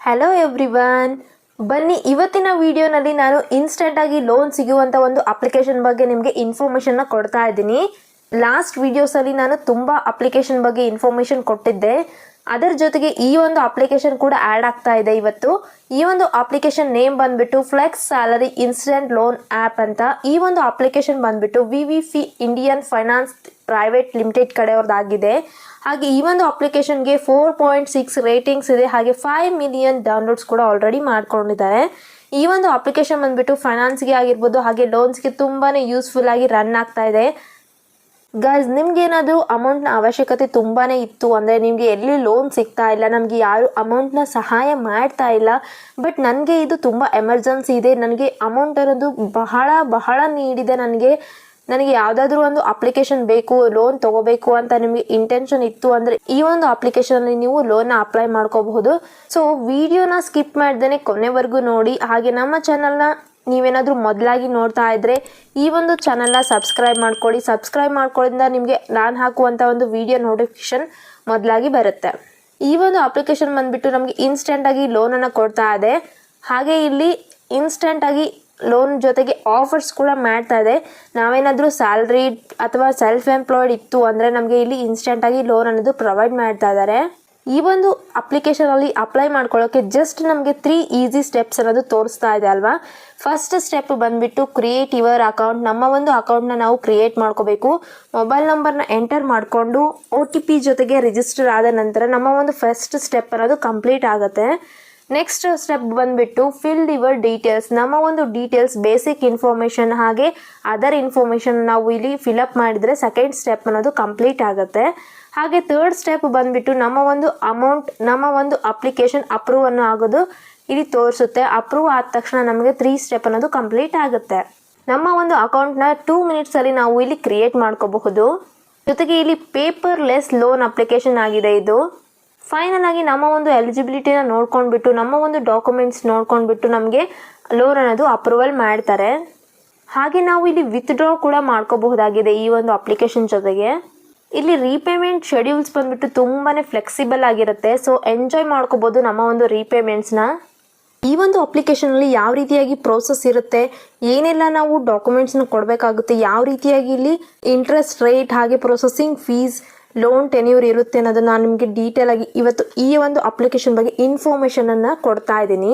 Hello everyone, ಬನ್ನಿ ಇವತ್ತಿನ ವಿಡಿಯೋನಲ್ಲಿ ನಾನು ಇನ್ಸ್ಟೆಂಟಾಗಿ ಲೋನ್ ಸಿಗುವಂಥ ಒಂದು ಅಪ್ಲಿಕೇಶನ್ ಬಗ್ಗೆ ನಿಮಗೆ ಇನ್ಫಾರ್ಮೇಷನ್ನ ಕೊಡ್ತಾ ಇದ್ದೀನಿ. ಲಾಸ್ಟ್ ವಿಡಿಯೋಸಲ್ಲಿ ನಾನು ತುಂಬ ಅಪ್ಲಿಕೇಶನ್ ಬಗ್ಗೆ ಇನ್ಫಾರ್ಮೇಷನ್ ಕೊಟ್ಟಿದ್ದೆ. ಅದರ ಜೊತೆಗೆ ಈ ಒಂದು ಅಪ್ಲಿಕೇಶನ್ ಕೂಡ ಆ್ಯಡ್ ಆಗ್ತಾ ಇದೆ ಇವತ್ತು. ಈ ಒಂದು ಅಪ್ಲಿಕೇಶನ್ ನೇಮ್ ಬಂದ್ಬಿಟ್ಟು flex salary instant loan app ಅಂತ. ಈ ಒಂದು ಅಪ್ಲಿಕೇಶನ್ ಬಂದ್ಬಿಟ್ಟು VVF Indian finance private limited ಕಡೆಯವ್ರದ್ದಾಗಿದೆ. ಹಾಗೆ ಈ ಒಂದು ಅಪ್ಲಿಕೇಶನ್ಗೆ 4.6 ರೇಟಿಂಗ್ಸ್ ಇದೆ. ಹಾಗೆ 5 ಮಿಲಿಯನ್ ಡೌನ್ಲೋಡ್ಸ್ ಕೂಡ ಆಲ್ರೆಡಿ ಮಾಡ್ಕೊಂಡಿದ್ದಾರೆ. ಈ ಒಂದು ಅಪ್ಲಿಕೇಶನ್ ಬಂದ್ಬಿಟ್ಟು ಫೈನಾನ್ಸ್ಗೆ ಆಗಿರ್ಬೋದು ಹಾಗೆ ಲೋನ್ಸ್ಗೆ ತುಂಬಾ ಯೂಸ್ಫುಲ್ ಆಗಿ ರನ್ ಆಗ್ತಾ ಇದೆ. ಗೈಸ್, ನಿಮ್ಗೇನಾದರೂ ಅಮೌಂಟ್ನ ಅವಶ್ಯಕತೆ ತುಂಬಾ ಇತ್ತು ಅಂದರೆ ನಿಮಗೆ ಎಲ್ಲಿ ಲೋನ್ ಸಿಗ್ತಾ ಇಲ್ಲ, ನಮಗೆ ಯಾರು ಅಮೌಂಟ್ನ ಸಹಾಯ ಮಾಡ್ತಾ ಇಲ್ಲ, ಬಟ್ ನನಗೆ ಇದು ತುಂಬ ಎಮರ್ಜೆನ್ಸಿ ಇದೆ, ನನಗೆ ಅಮೌಂಟ್ ಅನ್ನೋದು ಬಹಳ ನೀಡಿದೆ, ನನಗೆ ಯಾವುದಾದ್ರೂ ಒಂದು ಅಪ್ಲಿಕೇಶನ್ ಬೇಕು, ಲೋನ್ ತೊಗೋಬೇಕು ಅಂತ ನಿಮಗೆ ಇಂಟೆನ್ಷನ್ ಇತ್ತು ಅಂದರೆ ಈ ಒಂದು ಅಪ್ಲಿಕೇಶನಲ್ಲಿ ನೀವು ಲೋನ್ನ ಅಪ್ಲೈ ಮಾಡ್ಕೋಬಹುದು. ಸೊ ವಿಡಿಯೋನ ಸ್ಕಿಪ್ ಮಾಡ್ದೇ ಕೊನೆವರೆಗೂ ನೋಡಿ. ಹಾಗೆ ನಮ್ಮ ಚಾನಲ್ನ ನೀವೇನಾದರೂ ಮೊದಲಾಗಿ ನೋಡ್ತಾ ಇದ್ದರೆ ಈ ಒಂದು ಚಾನಲ್ನ ಸಬ್ಸ್ಕ್ರೈಬ್ ಮಾಡ್ಕೊಳ್ಳಿ. ಸಬ್ಸ್ಕ್ರೈಬ್ ಮಾಡ್ಕೊಳ್ಳೋದ್ರಿಂದ ನಿಮಗೆ ನಾನು ಹಾಕುವಂಥ ಒಂದು ವಿಡಿಯೋ ನೋಟಿಫಿಕೇಶನ್ ಮೊದಲಾಗಿ ಬರುತ್ತೆ. ಈ ಒಂದು ಅಪ್ಲಿಕೇಶನ್ ಬಂದುಬಿಟ್ಟು ನಮಗೆ ಇನ್ಸ್ಟೆಂಟಾಗಿ ಲೋನನ್ನು ಕೊಡ್ತಾ ಇದೆ. ಹಾಗೆ ಇಲ್ಲಿ ಇನ್ಸ್ಟೆಂಟಾಗಿ ಲೋನ್ ಜೊತೆಗೆ ಆಫರ್ಸ್ ಕೂಡ ಮಾಡ್ತಾ ಇದೆ. ನಾವೇನಾದರೂ ಸ್ಯಾಲ್ರಿ ಅಥವಾ ಸೆಲ್ಫ್ ಎಂಪ್ಲಾಯ್ಡ್ ಇತ್ತು ಅಂದರೆ ನಮಗೆ ಇಲ್ಲಿ ಇನ್ಸ್ಟೆಂಟಾಗಿ ಲೋನ್ ಅನ್ನೋದು ಪ್ರೊವೈಡ್ ಮಾಡ್ತಾ ಇದ್ದಾರೆ. ಈ ಒಂದು ಅಪ್ಲಿಕೇಶನಲ್ಲಿ ಅಪ್ಲೈ ಮಾಡ್ಕೊಳ್ಳೋಕ್ಕೆ ಜಸ್ಟ್ ನಮಗೆ 3 ಈಸಿ ಸ್ಟೆಪ್ಸ್ ಅನ್ನೋದು ತೋರಿಸ್ತಾ ಇದೆ ಅಲ್ವಾ. ಫಸ್ಟ್ ಸ್ಟೆಪ್ ಬಂದುಬಿಟ್ಟು ಕ್ರಿಯೇಟ್ ಯುವರ್ ಅಕೌಂಟ್. ನಮ್ಮ ಒಂದು ಅಕೌಂಟ್ನ ನಾವು ಕ್ರಿಯೇಟ್ ಮಾಡ್ಕೋಬೇಕು. ಮೊಬೈಲ್ ನಂಬರ್ನ ಎಂಟರ್ ಮಾಡಿಕೊಂಡು OTP ಜೊತೆಗೆ ರಿಜಿಸ್ಟರ್ ಆದ ನಂತರ ನಮ್ಮ ಒಂದು ಫಸ್ಟ್ ಸ್ಟೆಪ್ ಅನ್ನೋದು ಕಂಪ್ಲೀಟ್ ಆಗುತ್ತೆ. ನೆಕ್ಸ್ಟ್ ಸ್ಟೆಪ್ ಬಂದುಬಿಟ್ಟು ಫಿಲ್ ಯುವರ್ ಡೀಟೇಲ್ಸ್. ನಮ್ಮ ಒಂದು ಡೀಟೇಲ್ಸ್, ಬೇಸಿಕ್ ಇನ್ಫಾರ್ಮೇಷನ್ ಹಾಗೆ ಅದರ್ ಇನ್ಫಾರ್ಮೇಷನ್ ನಾವು ಇಲ್ಲಿ ಫಿಲಪ್ ಮಾಡಿದರೆ ಸೆಕೆಂಡ್ ಸ್ಟೆಪ್ ಅನ್ನೋದು ಕಂಪ್ಲೀಟ್ ಆಗುತ್ತೆ. ಹಾಗೆ ಥರ್ಡ್ ಸ್ಟೆಪ್ ಬಂದುಬಿಟ್ಟು ನಮ್ಮ ಒಂದು ಅಮೌಂಟ್, ನಮ್ಮ ಒಂದು ಅಪ್ಲಿಕೇಶನ್ ಅಪ್ರೂವ್ ಅನ್ನೋ ಆಗೋದು ಇಲ್ಲಿ ತೋರಿಸುತ್ತೆ. ಅಪ್ರೂವ್ ಆದ ತಕ್ಷಣ ನಮಗೆ 3 ಸ್ಟೆಪ್ ಅನ್ನೋದು ಕಂಪ್ಲೀಟ್ ಆಗುತ್ತೆ. ನಮ್ಮ ಒಂದು ಅಕೌಂಟ್ನ 2 ಮಿನಿಟ್ಸಲ್ಲಿ ನಾವು ಇಲ್ಲಿ ಕ್ರಿಯೇಟ್ ಮಾಡ್ಕೋಬಹುದು. ಜೊತೆಗೆ ಇಲ್ಲಿ ಪೇಪರ್ಲೆಸ್ ಲೋನ್ ಅಪ್ಲಿಕೇಶನ್ ಆಗಿದೆ ಇದು. ಫೈನಲ್ ಆಗಿ ನಮ್ಮ ಒಂದು ಎಲಿಜಿಬಿಲಿಟಿನ ನೋಡ್ಕೊಂಡ್ಬಿಟ್ಟು ನಮ್ಮ ಒಂದು ಡಾಕ್ಯುಮೆಂಟ್ಸ್ ನೋಡ್ಕೊಂಡ್ಬಿಟ್ಟು ನಮಗೆ ಲೋನ್ ಅನ್ನೋದು ಅಪ್ರೂವಲ್ ಮಾಡ್ತಾರೆ. ಹಾಗೆ ನಾವು ಇಲ್ಲಿ ವಿತ್ಡ್ರಾ ಕೂಡ ಮಾಡ್ಕೋಬಹುದಾಗಿದೆ ಈ ಒಂದು ಅಪ್ಲಿಕೇಶನ್ ಜೊತೆಗೆ. ಇಲ್ಲಿ ರೀಪೇಮೆಂಟ್ ಶೆಡ್ಯೂಲ್ಸ್ ಬಂದುಬಿಟ್ಟು ತುಂಬಾ ಫ್ಲೆಕ್ಸಿಬಲ್ ಆಗಿರುತ್ತೆ. ಸೊ ಎಂಜಾಯ್ ಮಾಡ್ಕೋಬೋದು ನಮ್ಮ ಒಂದು ರೀಪೇಮೆಂಟ್ಸ್ನ. ಈ ಒಂದು ಅಪ್ಲಿಕೇಶನಲ್ಲಿ ಯಾವ ರೀತಿಯಾಗಿ ಪ್ರೋಸೆಸ್ ಇರುತ್ತೆ, ಏನೆಲ್ಲ ನಾವು ಡಾಕ್ಯುಮೆಂಟ್ಸ್ನ ಕೊಡಬೇಕಾಗುತ್ತೆ, ಯಾವ ರೀತಿಯಾಗಿ ಇಲ್ಲಿ ಇಂಟ್ರೆಸ್ಟ್ ರೇಟ್ ಹಾಗೆ ಪ್ರೊಸೆಸಿಂಗ್ ಫೀಸ್, ಲೋನ್ ಟೆನ್ಯೂರ್ ಇರುತ್ತೆ ಅನ್ನೋದನ್ನು ನಾನು ನಿಮಗೆ ಡೀಟೇಲ್ ಆಗಿ ಇವತ್ತು ಈ ಒಂದು ಅಪ್ಲಿಕೇಶನ್ ಬಗ್ಗೆ ಇನ್ಫಾರ್ಮೇಷನನ್ನು ಕೊಡ್ತಾ ಇದ್ದೀನಿ.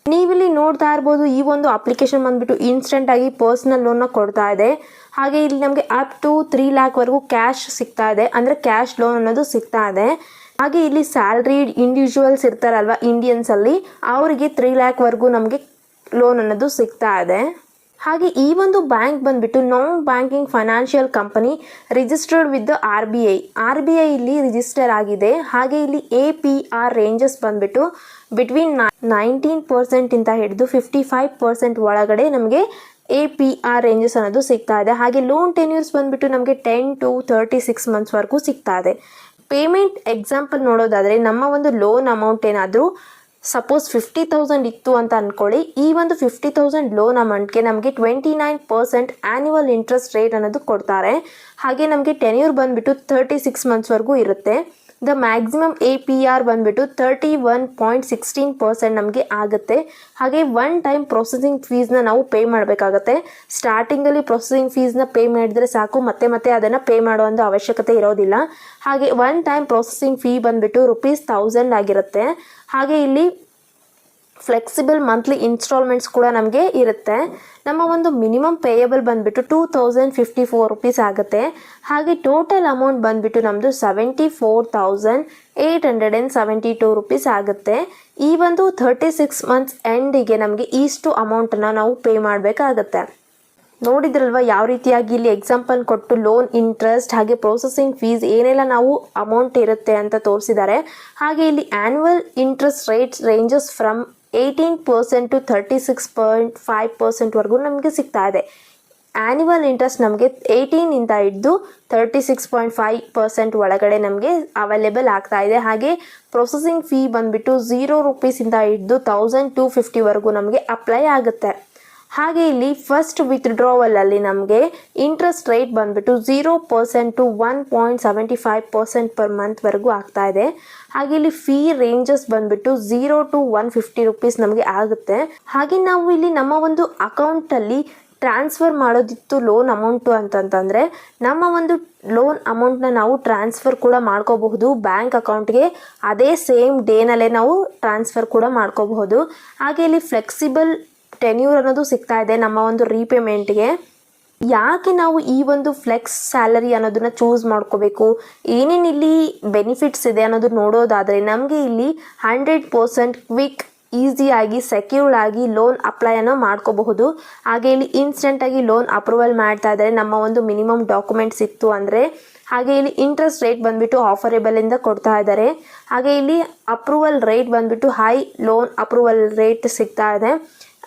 ನೀವಿಲ್ಲಿ ನೋಡ್ತಾ ಇರ್ಬೋದು, ಈ ಒಂದು ಅಪ್ಲಿಕೇಶನ್ ಬಂದುಬಿಟ್ಟು ಇನ್ಸ್ಟೆಂಟಾಗಿ ಪರ್ಸ್ನಲ್ ಲೋನ್ನ ಕೊಡ್ತಾ ಇದೆ. ಹಾಗೆ ಇಲ್ಲಿ ನಮಗೆ ಅಪ್ ಟು 3 ಲ್ಯಾಕ್ವರೆಗೂ ಕ್ಯಾಶ್ ಸಿಗ್ತಾ ಇದೆ, ಅಂದರೆ ಕ್ಯಾಶ್ ಲೋನ್ ಅನ್ನೋದು ಸಿಗ್ತಾ ಇದೆ. ಹಾಗೆ ಇಲ್ಲಿ ಸ್ಯಾಲ್ರಿಡ್ ಇಂಡಿವಿಜುವಲ್ಸ್ ಇರ್ತಾರಲ್ವ ಇಂಡಿಯನ್ಸಲ್ಲಿ, ಅವರಿಗೆ 3 ಲ್ಯಾಕ್ವರೆಗೂ ನಮಗೆ ಲೋನ್ ಅನ್ನೋದು ಸಿಗ್ತಾ ಇದೆ. ಹಾಗೆ ಈ ಒಂದು ಬ್ಯಾಂಕ್ ಬಂದುಬಿಟ್ಟು ನಾನ್ banking financial company registered with the RBI ಇಲ್ಲಿ ರಿಜಿಸ್ಟರ್ ಆಗಿದೆ. ಹಾಗೆ ಇಲ್ಲಿ APR ರೇಂಜಸ್ ಬಂದುಬಿಟ್ಟು ಬಿಟ್ವೀನ್ 19% ಇಂದ ಹಿಡಿದು 55% ಒಳಗಡೆ ನಮಗೆ APR ರೇಂಜಸ್ ಅನ್ನೋದು ಸಿಗ್ತಾ ಇದೆ. ಹಾಗೆ ಲೋನ್ ಟೆನ್ಯೂರ್ಸ್ ಬಂದುಬಿಟ್ಟು ನಮಗೆ 10 to 36 ಮಂತ್ಸ್ವರೆಗೂ ಸಿಗ್ತಾ ಇದೆ. ಪೇಮೆಂಟ್ ಎಕ್ಸಾಂಪಲ್ ನೋಡೋದಾದರೆ ನಮ್ಮ ಒಂದು ಲೋನ್ ಅಮೌಂಟ್ ಏನಾದರೂ ಸಪೋಸ್ 50,000 ಇತ್ತು ಅಂತ ಅಂದ್ಕೊಳ್ಳಿ. ಈ ಒಂದು 50,000 ಲೋನ್ ಅಮೌಂಟ್ಗೆ ನಮಗೆ 29% ಆ್ಯನ್ಯುವಲ್ ಇಂಟ್ರೆಸ್ಟ್ ರೇಟ್ ಅನ್ನೋದು ಕೊಡ್ತಾರೆ. ಹಾಗೆ ನಮಗೆ ಟೆನ್ಯೂರ್ ಬಂದುಬಿಟ್ಟು 36 ಮಂತ್ಸ್ವರೆಗೂ ಇರುತ್ತೆ. ದ ಮ್ಯಾಕ್ಸಿಮಮ್ APR ಬಂದುಬಿಟ್ಟು 31.16% ನಮಗೆ ಆಗುತ್ತೆ. ಹಾಗೆ 1 ಟೈಮ್ ಪ್ರೊಸೆಸಿಂಗ್ ಫೀಸ್ನ ನಾವು ಪೇ ಮಾಡಬೇಕಾಗತ್ತೆ. ಸ್ಟಾರ್ಟಿಂಗಲ್ಲಿ ಪ್ರೊಸೆಸಿಂಗ್ ಫೀಸ್ನ ಪೇ ಮಾಡಿದರೆ ಸಾಕು, ಮತ್ತೆ ಅದನ್ನು ಪೇ ಮಾಡುವಂಥ ಅವಶ್ಯಕತೆ ಇರೋದಿಲ್ಲ. ಹಾಗೆ 1 ಟೈಮ್ ಪ್ರೊಸೆಸಿಂಗ್ ಫೀ ಬಂದುಬಿಟ್ಟು ₹1000 ಆಗಿರುತ್ತೆ. ಹಾಗೆ ಇಲ್ಲಿ ಫ್ಲೆಕ್ಸಿಬಲ್ ಮಂತ್ಲಿ ಇನ್ಸ್ಟಾಲ್ಮೆಂಟ್ಸ್ ಕೂಡ ನಮಗೆ ಇರುತ್ತೆ. ನಮ್ಮ ಒಂದು ಮಿನಿಮಮ್ ಪೇಯಬಲ್ ಬಂದುಬಿಟ್ಟು ₹2054 ಆಗುತ್ತೆ. ಹಾಗೆ ಟೋಟಲ್ ಅಮೌಂಟ್ ಬಂದುಬಿಟ್ಟು ನಮ್ಮದು ₹74,872 ಆಗುತ್ತೆ. ಈ ಒಂದು 36 ಮಂತ್ಸ್ ಎಂಡಿಗೆ ನಮಗೆ ಇಷ್ಟು ಅಮೌಂಟನ್ನು ನಾವು ಪೇ ಮಾಡಬೇಕಾಗತ್ತೆ. ನೋಡಿದ್ರಲ್ವ ಯಾವ ರೀತಿಯಾಗಿ ಇಲ್ಲಿ ಎಕ್ಸಾಂಪಲ್ ಕೊಟ್ಟು ಲೋನ್ ಇಂಟ್ರೆಸ್ಟ್ ಹಾಗೆ ಪ್ರೊಸೆಸಿಂಗ್ ಫೀಸ್ ಏನೆಲ್ಲ ನಾವು ಅಮೌಂಟ್ ಇರುತ್ತೆ ಅಂತ ತೋರಿಸಿದ್ದಾರೆ. ಹಾಗೆ ಇಲ್ಲಿ annual interest rates ranges from 18% to 36.5% ನಮಗೆ ಸಿಗ್ತಾ ಇದೆ. ಆ್ಯನ್ಯುವಲ್ ಇಂಟ್ರೆಸ್ಟ್ ನಮಗೆ 18 ಇಂದ ಹಿಡಿದು 36.5% ಒಳಗಡೆ ನಮಗೆ ಅವೈಲೇಬಲ್ ಆಗ್ತಾ ಇದೆ. ಹಾಗೆ ಪ್ರೊಸೆಸಿಂಗ್ ಫೀ ಬಂದುಬಿಟ್ಟು ₹0 ಇಂದ ಹಿಡಿದು 1250 ನಮಗೆ ಅಪ್ಲೈ ಆಗುತ್ತೆ. ಹಾಗೆ ಇಲ್ಲಿ ಫಸ್ಟ್ ವಿತ್ಡ್ರಾವಲ್ ಅಲ್ಲಿ ನಮಗೆ ಇಂಟ್ರೆಸ್ಟ್ ರೇಟ್ ಬಂದ್ಬಿಟ್ಟು 0% ಟು 1.75% ಪರ್ ಮಂತ್ ವರೆಗೂ ಆಗ್ತಾ ಇದೆ. ಹಾಗೆ ಇಲ್ಲಿ ಫೀ ರೇಂಜಸ್ ಬಂದ್ಬಿಟ್ಟು 0 ಟು 150 ರುಪೀಸ್ ನಮಗೆ ಆಗುತ್ತೆ. ಹಾಗೆ ನಾವು ಇಲ್ಲಿ ನಮ್ಮ ಒಂದು ಅಕೌಂಟ್ ಅಲ್ಲಿ ಟ್ರಾನ್ಸ್ಫರ್ ಮಾಡೋದಿತ್ತು ಲೋನ್ ಅಮೌಂಟು ಅಂತಂತಂದರೆ ನಮ್ಮ ಒಂದು ಲೋನ್ ಅಮೌಂಟ್ನ ನಾವು ಟ್ರಾನ್ಸ್ಫರ್ ಕೂಡ ಮಾಡ್ಕೋಬಹುದು ಬ್ಯಾಂಕ್ ಅಕೌಂಟ್ಗೆ. ಅದೇ ಸೇಮ್ ಡೇನಲ್ಲೇ ನಾವು ಟ್ರಾನ್ಸ್ಫರ್ ಕೂಡ ಮಾಡ್ಕೋಬಹುದು. ಹಾಗೆ ಇಲ್ಲಿ ಫ್ಲೆಕ್ಸಿಬಲ್ ಟೆನ್ಯೂರ್ ಅನ್ನೋದು ಸಿಗ್ತಾ ಇದೆ ನಮ್ಮ ಒಂದು ರೀಪೇಮೆಂಟ್ಗೆ. ಯಾಕೆ ನಾವು ಈ ಒಂದು ಫ್ಲೆಕ್ಸ್ ಸ್ಯಾಲರಿ ಅನ್ನೋದನ್ನ ಚೂಸ್ ಮಾಡ್ಕೋಬೇಕು, ಏನೇನು ಇಲ್ಲಿ ಬೆನಿಫಿಟ್ಸ್ ಇದೆ ಅನ್ನೋದು ನೋಡೋದಾದರೆ ನಮಗೆ ಇಲ್ಲಿ 100% ಕ್ವಿಕ್ ಈಸಿಯಾಗಿ ಸೆಕ್ಯೂರ್ಡ್ ಆಗಿ ಲೋನ್ ಅಪ್ಲೈಯನ್ನು ಮಾಡ್ಕೋಬಹುದು. ಹಾಗೆ ಇಲ್ಲಿ ಇನ್ಸ್ಟೆಂಟಾಗಿ ಲೋನ್ ಅಪ್ರೂವಲ್ ಮಾಡ್ತಾ ಇದ್ದಾರೆ ನಮ್ಮ ಒಂದು ಮಿನಿಮಮ್ ಡಾಕ್ಯುಮೆಂಟ್ಸ್ ಇತ್ತು ಅಂದರೆ. ಹಾಗೆ ಇಲ್ಲಿ ಇಂಟ್ರೆಸ್ಟ್ ರೇಟ್ ಬಂದುಬಿಟ್ಟು ಆಫರೇಬಲಿಂದ ಕೊಡ್ತಾ ಇದ್ದಾರೆ. ಹಾಗೆ ಇಲ್ಲಿ ಅಪ್ರೂವಲ್ ರೇಟ್ ಬಂದುಬಿಟ್ಟು ಹೈ ಲೋನ್ ಅಪ್ರೂವಲ್ ರೇಟ್ ಸಿಗ್ತಾ ಇದೆ.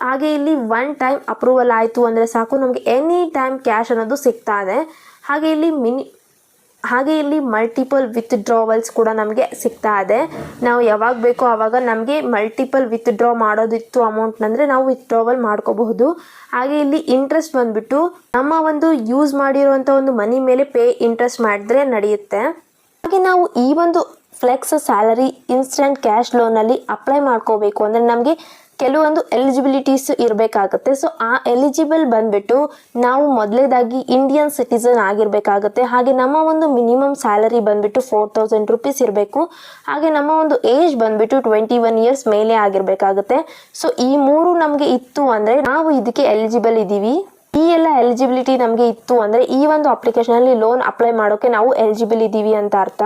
ಹಾಗೆ ಇಲ್ಲಿ ಒನ್ ಟೈಮ್ ಅಪ್ರೂವಲ್ ಆಯಿತು ಅಂದರೆ ಸಾಕು, ನಮಗೆ ಎನಿ ಟೈಮ್ ಕ್ಯಾಶ್ ಅನ್ನೋದು ಸಿಗ್ತಾ ಇದೆ. ಹಾಗೆ ಇಲ್ಲಿ ಮಲ್ಟಿಪಲ್ ವಿತ್ಡ್ರಾವಲ್ಸ್ ಕೂಡ ನಮಗೆ ಸಿಗ್ತಾ ಇದೆ. ನಾವು ಯಾವಾಗ ಬೇಕೋ ಆವಾಗ ನಮಗೆ ಮಲ್ಟಿಪಲ್ ವಿತ್ಡ್ರಾ ಮಾಡೋದಿತ್ತು ಅಮೌಂಟ್ನಂದರೆ ನಾವು ವಿತ್ಡ್ರಾವಲ್ ಮಾಡ್ಕೋಬಹುದು. ಹಾಗೆ ಇಲ್ಲಿ ಇಂಟ್ರೆಸ್ಟ್ ಬಂದುಬಿಟ್ಟು ನಮ್ಮ ಒಂದು ಯೂಸ್ ಮಾಡಿರುವಂಥ ಒಂದು ಮನಿ ಮೇಲೆ ಪೇ ಇಂಟ್ರೆಸ್ಟ್ ಮಾಡಿದ್ರೆ ನಡೆಯುತ್ತೆ. ಹಾಗೆ ನಾವು ಈ ಒಂದು ಫ್ಲೆಕ್ಸ್ ಸ್ಯಾಲರಿ ಇನ್ಸ್ಟೆಂಟ್ ಕ್ಯಾಶ್ ಲೋನಲ್ಲಿ ಅಪ್ಲೈ ಮಾಡ್ಕೋಬೇಕು ಅಂದರೆ ನಮಗೆ ಕೆಲವೊಂದು ಎಲಿಜಿಬಿಲಿಟೀಸ್ ಇರಬೇಕಾಗುತ್ತೆ. ಸೊ ಆ ಎಲಿಜಿಬಲ್ ಬಂದ್ಬಿಟ್ಟು ನಾವು ಮೊದಲೇದಾಗಿ ಇಂಡಿಯನ್ ಸಿಟಿಸನ್ ಆಗಿರಬೇಕಾಗುತ್ತೆ. ಹಾಗೆ ನಮ್ಮ ಒಂದು ಮಿನಿಮಮ್ ಸ್ಯಾಲರಿ ಬಂದ್ಬಿಟ್ಟು 4000 ರುಪೀಸ್ ಇರಬೇಕು. ಹಾಗೆ ನಮ್ಮ ಒಂದು ಏಜ್ ಬಂದ್ಬಿಟ್ಟು 21 ಇಯರ್ಸ್ ಮೇಲೆ ಆಗಿರಬೇಕಾಗುತ್ತೆ. ಸೊ ಈ ಮೂರು ನಮಗೆ ಇತ್ತು ಅಂದರೆ ನಾವು ಇದಕ್ಕೆ ಎಲಿಜಿಬಲ್ ಇದ್ದೀವಿ. ಈ ಎಲ್ಲ ಎಲಿಜಿಬಿಲಿಟಿ ನಮಗೆ ಇತ್ತು ಅಂದರೆ ಈ ಒಂದು ಅಪ್ಲಿಕೇಶನಲ್ಲಿ ಲೋನ್ ಅಪ್ಲೈ ಮಾಡೋಕ್ಕೆ ನಾವು ಎಲಿಜಿಬಲ್ ಇದ್ದೀವಿ ಅಂತ ಅರ್ಥ.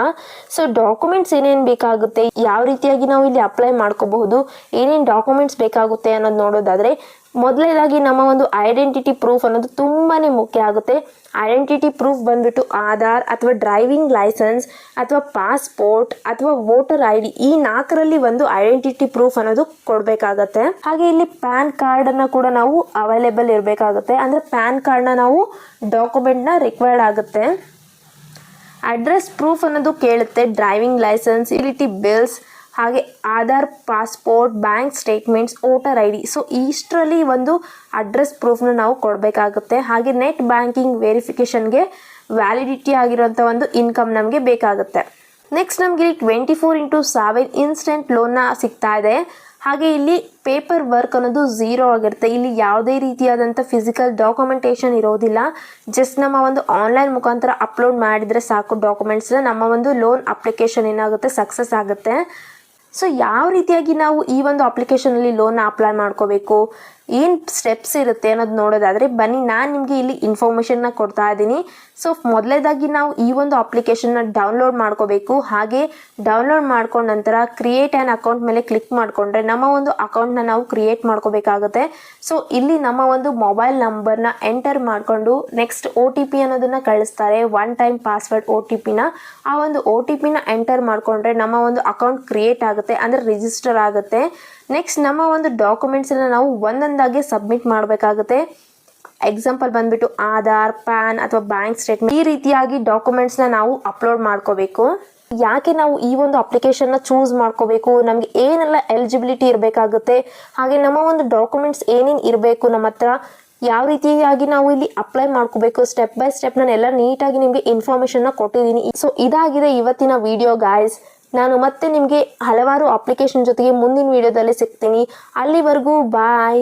ಸೊ ಡಾಕ್ಯುಮೆಂಟ್ಸ್ ಏನೇನು ಬೇಕಾಗುತ್ತೆ, ಯಾವ ರೀತಿಯಾಗಿ ನಾವು ಇಲ್ಲಿ ಅಪ್ಲೈ ಮಾಡ್ಕೋಬಹುದು, ಏನೇನು ಡಾಕ್ಯುಮೆಂಟ್ಸ್ ಬೇಕಾಗುತ್ತೆ ಅನ್ನೋದು ನೋಡೋದಾದರೆ ಮೊದಲನೇದಾಗಿ ನಮ್ಮ ಒಂದು ಐಡೆಂಟಿಟಿ ಪ್ರೂಫ್ ಅನ್ನೋದು ತುಂಬಾ ಮುಖ್ಯ ಆಗುತ್ತೆ. ಐಡೆಂಟಿಟಿ ಪ್ರೂಫ್ ಬಂದ್ಬಿಟ್ಟು ಆಧಾರ್ ಅಥವಾ ಡ್ರೈವಿಂಗ್ ಲೈಸೆನ್ಸ್ ಅಥವಾ ಪಾಸ್ಪೋರ್ಟ್ ಅಥವಾ ವೋಟರ್ ID ಈ 4ರಲ್ಲಿ ಒಂದು ಐಡೆಂಟಿಟಿ ಪ್ರೂಫ್ ಅನ್ನೋದು ಕೊಡಬೇಕಾಗತ್ತೆ. ಹಾಗೆ ಇಲ್ಲಿ ಪ್ಯಾನ್ ಕಾರ್ಡನ್ನು ಕೂಡ ನಾವು ಅವೈಲೇಬಲ್ ಇರಬೇಕಾಗುತ್ತೆ. ಅಂದರೆ ಪ್ಯಾನ್ ಕಾರ್ಡ್ನ ನಾವು ಡಾಕ್ಯುಮೆಂಟ್ನ ರಿಕ್ವೈರ್ಡ್ ಆಗುತ್ತೆ. ಅಡ್ರೆಸ್ ಪ್ರೂಫ್ ಅನ್ನೋದು ಕೇಳುತ್ತೆ, ಡ್ರೈವಿಂಗ್ ಲೈಸೆನ್ಸ್, ಯುಟಿಲಿಟಿ ಬಿಲ್ಸ್, ಹಾಗೆ Aadhaar, passport, bank statements, voter ID. So ಇಷ್ಟರಲ್ಲಿ ಒಂದು ಅಡ್ರೆಸ್ ಪ್ರೂಫ್ನ ನಾವು ಕೊಡಬೇಕಾಗುತ್ತೆ. ಹಾಗೆ ನೆಟ್ ಬ್ಯಾಂಕಿಂಗ್ ವೆರಿಫಿಕೇಷನ್ಗೆ ವ್ಯಾಲಿಡಿಟಿ ಆಗಿರೋಂಥ ಒಂದು ಇನ್ಕಮ್ ನಮಗೆ ಬೇಕಾಗುತ್ತೆ. ನೆಕ್ಸ್ಟ್ ನಮಗೆ ಇಲ್ಲಿ 24/7 ಇನ್ಸ್ಟೆಂಟ್ ಲೋನ್ನ ಸಿಗ್ತಾ ಇದೆ. ಹಾಗೆ ಇಲ್ಲಿ ಪೇಪರ್ ವರ್ಕ್ ಅನ್ನೋದು 0 ಆಗಿರುತ್ತೆ. ಇಲ್ಲಿ ಯಾವುದೇ ರೀತಿಯಾದಂಥ ಫಿಸಿಕಲ್ ಡಾಕ್ಯುಮೆಂಟೇಷನ್ ಇರೋದಿಲ್ಲ. ಜಸ್ಟ್ ನಮ್ಮ ಒಂದು ಆನ್ಲೈನ್ ಮುಖಾಂತರ ಅಪ್ಲೋಡ್ ಮಾಡಿದರೆ ಸಾಕು ಡಾಕ್ಯುಮೆಂಟ್ಸ್ನ, ನಮ್ಮ ಒಂದು ಲೋನ್ ಅಪ್ಲಿಕೇಶನ್ ಏನಾಗುತ್ತೆ ಸಕ್ಸಸ್ ಆಗುತ್ತೆ. ಸೊ ಯಾವ ರೀತಿಯಾಗಿ ನಾವು ಈ ಒಂದು ಅಪ್ಲಿಕೇಶನಲ್ಲಿ ಲೋನ್ನ ಅಪ್ಲೈ ಮಾಡ್ಕೋಬೇಕು, ಏನು ಸ್ಟೆಪ್ಸ್ ಇರುತ್ತೆ ಅನ್ನೋದು ನೋಡೋದಾದರೆ ಬನ್ನಿ ನಾನು ನಿಮಗೆ ಇಲ್ಲಿ ಇನ್ಫಾರ್ಮೇಷನ್ನ ಕೊಡ್ತಾ ಇದ್ದೀನಿ. ಸೊ ಮೊದಲೇದಾಗಿ ನಾವು ಈ ಒಂದು ಅಪ್ಲಿಕೇಶನ್ನ ಡೌನ್ಲೋಡ್ ಮಾಡ್ಕೋಬೇಕು. ಹಾಗೆ ಡೌನ್ಲೋಡ್ ಮಾಡ್ಕೊಂಡ ನಂತರ ಕ್ರಿಯೇಟ್ ಆ್ಯನ್ ಅಕೌಂಟ್ ಮೇಲೆ ಕ್ಲಿಕ್ ಮಾಡಿಕೊಂಡ್ರೆ ನಮ್ಮ ಒಂದು ಅಕೌಂಟ್ನ ನಾವು ಕ್ರಿಯೇಟ್ ಮಾಡ್ಕೋಬೇಕಾಗುತ್ತೆ. ಸೊ ಇಲ್ಲಿ ನಮ್ಮ ಒಂದು ಮೊಬೈಲ್ ನಂಬರ್ನ ಎಂಟರ್ ಮಾಡಿಕೊಂಡು ನೆಕ್ಸ್ಟ್ OTP ಅನ್ನೋದನ್ನು ಕಳಿಸ್ತಾರೆ, ಒನ್ ಟೈಮ್ ಪಾಸ್ವರ್ಡ್ OTPನ. ಆ ಒಂದು OTPನ ಎಂಟರ್ ಮಾಡಿಕೊಂಡ್ರೆ ನಮ್ಮ ಒಂದು ಅಕೌಂಟ್ ಕ್ರಿಯೇಟ್ ಆಗುತ್ತೆ, ಅಂದರೆ ರಿಜಿಸ್ಟರ್ ಆಗುತ್ತೆ. ನೆಕ್ಸ್ಟ್ ನಮ್ಮ ಒಂದು ಡಾಕ್ಯುಮೆಂಟ್ಸನ್ನು ನಾವು ಒಂದೊಂದಾಗಿ ಸಬ್ಮಿಟ್ ಮಾಡಬೇಕಾಗುತ್ತೆ. ಎಕ್ಸಾಂಪಲ್ ಬಂದ್ಬಿಟ್ಟು ಆಧಾರ್, ಪ್ಯಾನ್ ಅಥವಾ ಬ್ಯಾಂಕ್ ಸ್ಟೇಟ್ಮೆಂಟ್, ಈ ರೀತಿಯಾಗಿ ಡಾಕ್ಯುಮೆಂಟ್ಸ್ನ ನಾವು ಅಪ್ಲೋಡ್ ಮಾಡ್ಕೋಬೇಕು. ಯಾಕೆ ನಾವು ಈ ಒಂದು ಅಪ್ಲಿಕೇಶನ್ನ ಚೂಸ್ ಮಾಡ್ಕೋಬೇಕು, ನಮಗೆ ಏನೆಲ್ಲ ಎಲಿಜಿಬಿಲಿಟಿ ಇರಬೇಕಾಗುತ್ತೆ, ಹಾಗೆ ನಮ್ಮ ಒಂದು ಡಾಕ್ಯುಮೆಂಟ್ಸ್ ಏನೇನು ಇರಬೇಕು ನಮ್ಮ ಹತ್ರ, ಯಾವ ರೀತಿಯಾಗಿ ನಾವು ಇಲ್ಲಿ ಅಪ್ಲೈ ಮಾಡ್ಕೋಬೇಕು, ಸ್ಟೆಪ್ ಬೈ ಸ್ಟೆಪ್ ನಾನೆಲ್ಲ ನೀಟಾಗಿ ನಿಮಗೆ ಇನ್ಫಾರ್ಮೇಷನ್ನ ಕೊಟ್ಟಿದ್ದೀನಿ. ಸೊ ಇದಾಗಿದೆ ಇವತ್ತಿನ ವಿಡಿಯೋ ಗಾಯ್ಸ್. ನಾನು ಮತ್ತೆ ನಿಮಗೆ ಹಲವಾರು ಅಪ್ಲಿಕೇಶನ್ ಜೊತೆಗೆ ಮುಂದಿನ ವಿಡಿಯೋದಲ್ಲಿ ಸಿಗ್ತೀನಿ. ಅಲ್ಲಿವರೆಗೂ ಬಾಯ್.